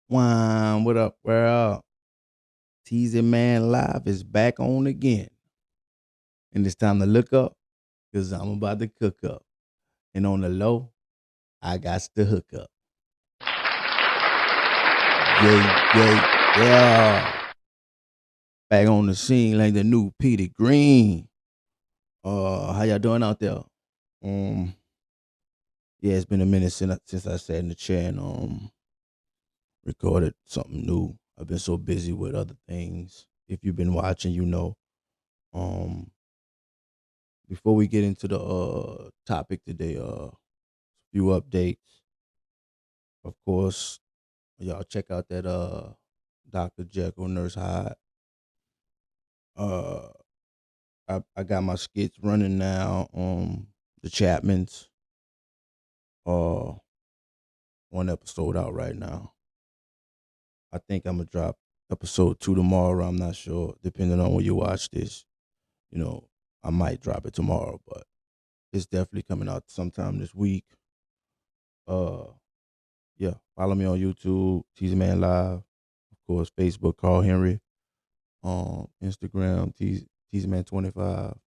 Wine, what up, world? Teasing Man Live is back on again. And it's time to look up because I'm about to cook up. And on the low, I got to hook up. Yeah, yeah, yeah. Back on the scene like the new Petey Green. How y'all doing out there? Um, yeah, it's been a minute since I sat in the chair and recorded something new. I've been so busy with other things. If you've been watching, you know. Um, Before we get into the topic today, few updates. Of course, y'all check out that Dr. Jekyll Nurse Hyde. Uh I got my skits running now on the Chapmans. Uh One episode out right now. I think I'm gonna drop episode 2 tomorrow. I'm not sure, depending on when you watch this. You know, I might drop it tomorrow, but it's definitely coming out sometime this week. Uh yeah, follow me on YouTube, Teaser Man Live. Of course, Facebook, Carl Henry. Instagram, Teaser Man 25.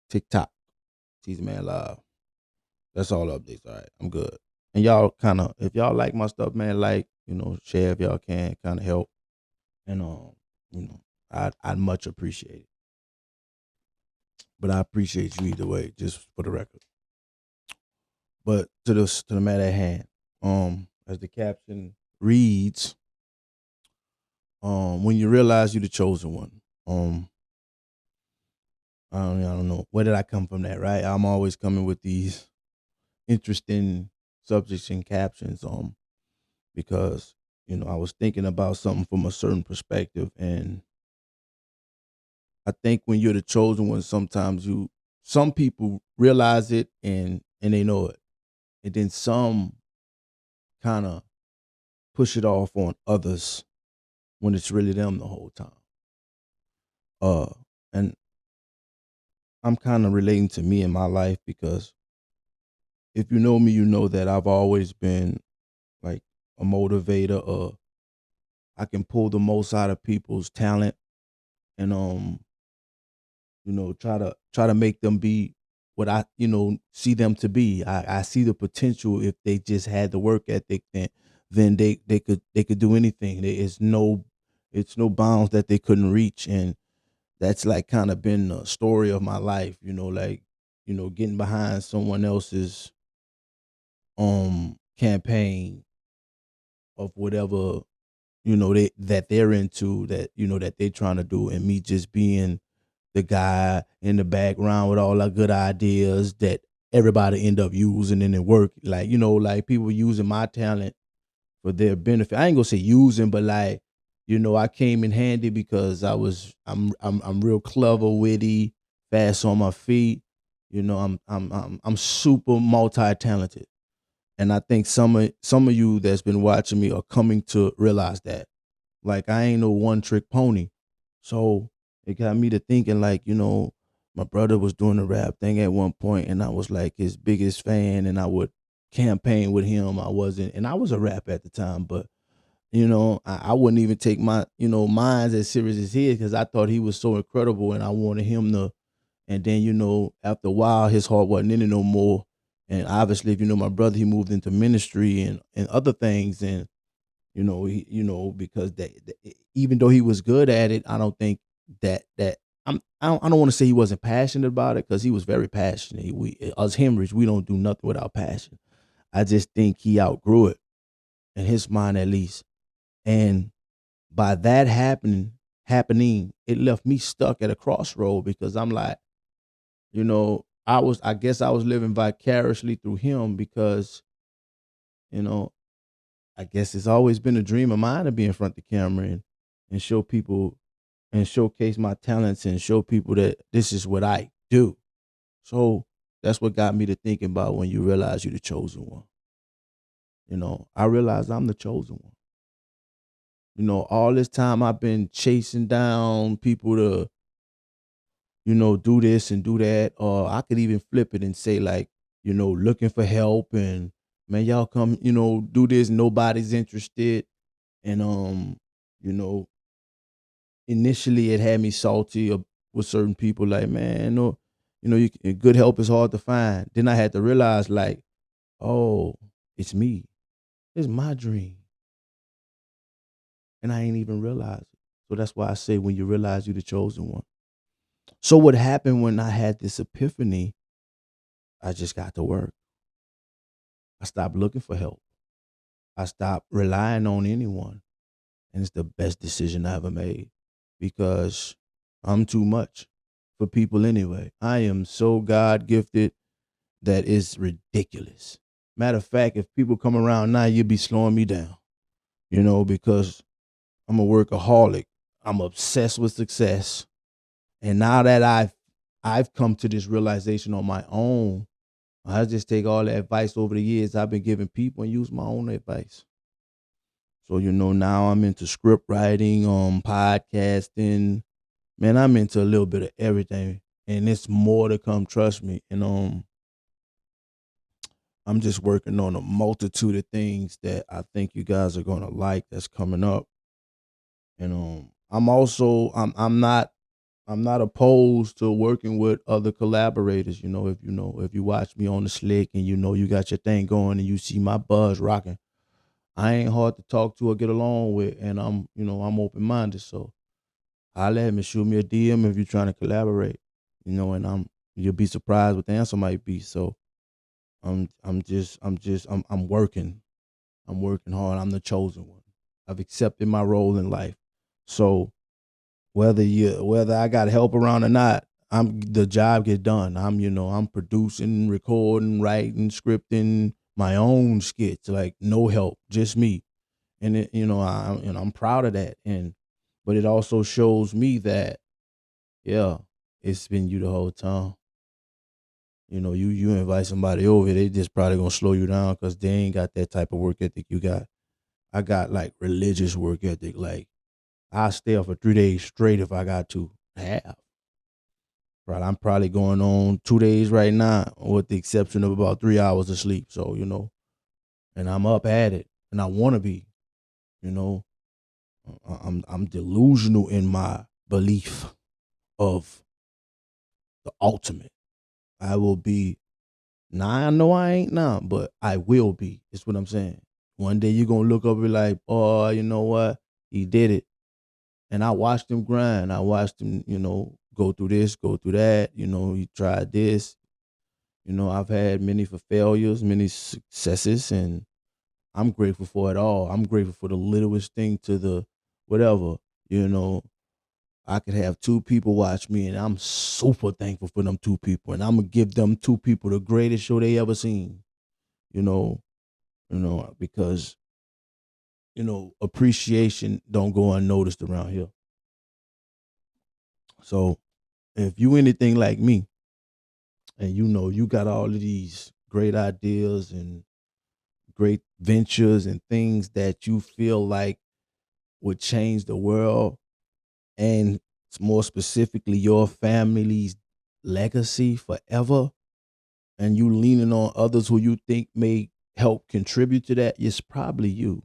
TikTok, Teaser Man Live. That's all updates. All right, I'm good. And y'all kind of, if y'all like my stuff, man, like, share if y'all can, kind of help. And you know, I'd much appreciate it. But I appreciate you either way, just for the record. But to the matter at hand, as the caption reads, when you realize you're the chosen one, I don't know. Where did I come from that, right? I'm always coming with these interesting subjects and captions, because, I was thinking about something from a certain perspective. And I think when you're the chosen one, sometimes some people realize it and they know it. And then some kind of push it off on others when it's really them the whole time. Uh, and I'm kind of relating to me in my life because if you know me, you know that I've always been like a motivator. I can pull the most out of people's talent and try to make them be what I see them to be. I see the potential if they just had the work ethic, then they could do anything. It's no bounds that they couldn't reach. And that's like kind of been the story of my life, like, getting behind someone else's campaign of whatever, they're into, that they're trying to do, and me just being the guy in the background with all the good ideas that everybody end up using and it work. Like, like people using my talent for their benefit. I ain't gonna say using, but like, I came in handy because I'm real clever, witty, fast on my feet. I'm super multi talented. And I think some of you that's been watching me are coming to realize that. Like, I ain't no one trick pony. So it got me to thinking, like, my brother was doing the rap thing at one point and I was like his biggest fan and I would campaign with him. And I was a rap at the time, but I wouldn't even take my, minds as serious as his because I thought he was so incredible and I wanted him to. And then, after a while, his heart wasn't in it no more. And obviously, if you know my brother, he moved into ministry and other things. And, because even though he was good at it, I don't think that I don't want to say he wasn't passionate about it because he was very passionate. Us Hemorrhage, we don't do nothing without passion. I just think he outgrew it in his mind at least. And by that happening, it left me stuck at a crossroad because I'm like, I guess I was living vicariously through him because, you know, I guess it's always been a dream of mine to be in front of the camera and show people and showcase my talents and show people that this is what I do. So that's what got me to thinking about when you realize you're the chosen one. I realized I'm the chosen one. All this time I've been chasing down people to, do this and do that. Or I could even flip it and say, like, looking for help and, man, y'all come, do this. Nobody's interested. And you know, initially it had me salty with certain people, like, man, no, good help is hard to find. Then I had to realize, like, oh, it's me. It's my dream. And I ain't even realize it. So that's why I say, when you realize you're the chosen one. So what happened when I had this epiphany, I just got to work. I stopped looking for help. I stopped relying on anyone. And it's the best decision I ever made, because I'm too much for people anyway. I am so God gifted that it's ridiculous. Matter of fact, if people come around now, you'll be slowing me down, because I'm a workaholic. I'm obsessed with success. And now that I've come to this realization on my own, I just take all the advice over the years I've been giving people and use my own advice. So, now I'm into script writing, podcasting. Man, I'm into a little bit of everything. And it's more to come, trust me. And I'm just working on a multitude of things that I think you guys are gonna like that's coming up. And I'm not opposed to working with other collaborators. If you watch me on the slick and you got your thing going and you see my buzz rocking, I ain't hard to talk to or get along with, and I'm open minded. So holla at me, shoot me a DM if you're trying to collaborate. And you'll be surprised what the answer might be. So I'm working. I'm working hard. I'm the chosen one. I've accepted my role in life. So whether I got help around or not, the job get done. I'm producing, recording, writing, scripting my own skits, like no help, just me. And I'm proud of that. But it also shows me that, yeah, it's been you the whole time. You invite somebody over, they just probably gonna slow you down because they ain't got that type of work ethic you got. I got like religious work ethic. Like, I stay up for 3 days straight if I got to. Have. Right, I'm probably going on 2 days right now, with the exception of about 3 hours of sleep. So, and I'm up at it, and I want to be. You know, I'm delusional in my belief of the ultimate. I will be. Now I know I ain't now, but I will be. Is what I'm saying. One day you're gonna look up and be like, oh, you know what? He did it. And I watched him grind. I watched him, go through this, go through that. He tried this. I've had many for failures, many successes, and I'm grateful for it all. I'm grateful for the littlest thing to the whatever. You know, I could have two people watch me, and I'm super thankful for them two people. And I'm gonna give them two people the greatest show they ever seen. You know, because appreciation don't go unnoticed around here. So if you anything like me, and you got all of these great ideas and great ventures and things that you feel like would change the world, and more specifically your family's legacy forever, and you leaning on others who you think may help contribute to that, it's probably you.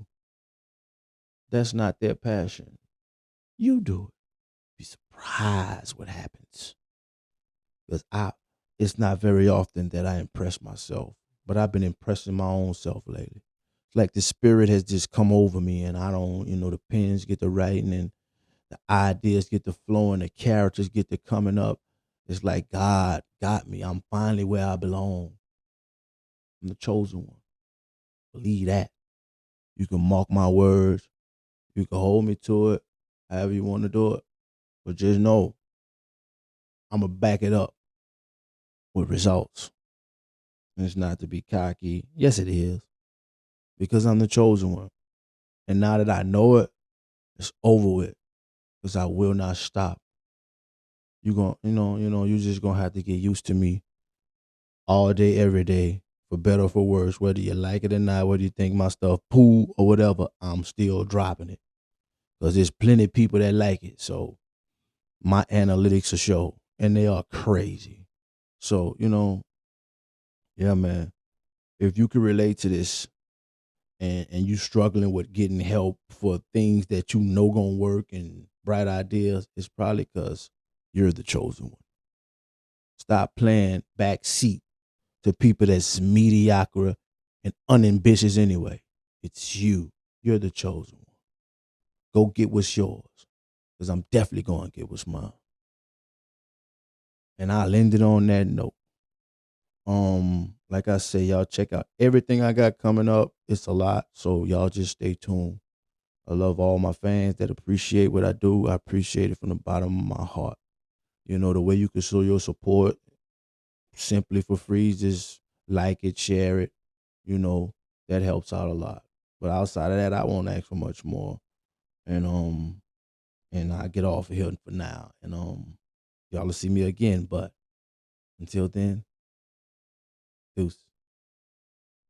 That's not their passion. You do it. Be surprised what happens. Because it's not very often that I impress myself, but I've been impressing my own self lately. It's like the spirit has just come over me, and I don't, the pens get to writing, and the ideas get to flowing, the characters get to coming up. It's like God got me. I'm finally where I belong. I'm the chosen one. Believe that. You can mark my words. You can hold me to it, however you want to do it. But just know, I'm going to back it up with results. And it's not to be cocky. Yes, it is. Because I'm the chosen one. And now that I know it, it's over with. Because I will not stop. You just gonna have to get used to me all day, every day, for better or for worse, whether you like it or not, whether you think my stuff poo or whatever, I'm still dropping it. Because there's plenty of people that like it. So my analytics are show. And they are crazy. So, yeah, man. If you can relate to this, and you struggling with getting help for things that you know gonna work and bright ideas, it's probably because you're the chosen one. Stop playing backseat to people that's mediocre and unambitious anyway. It's you. You're the chosen one. Go get what's yours. Because I'm definitely going to get what's mine. And I'll end it on that note. Like I say, y'all check out everything I got coming up. It's a lot. So y'all just stay tuned. I love all my fans that appreciate what I do. I appreciate it from the bottom of my heart. You know, the way you can show your support simply for free, just like it, share it. You know, that helps out a lot. But outside of that, I won't ask for much more. And I get off of here for now. And y'all will see me again. But until then, deuce.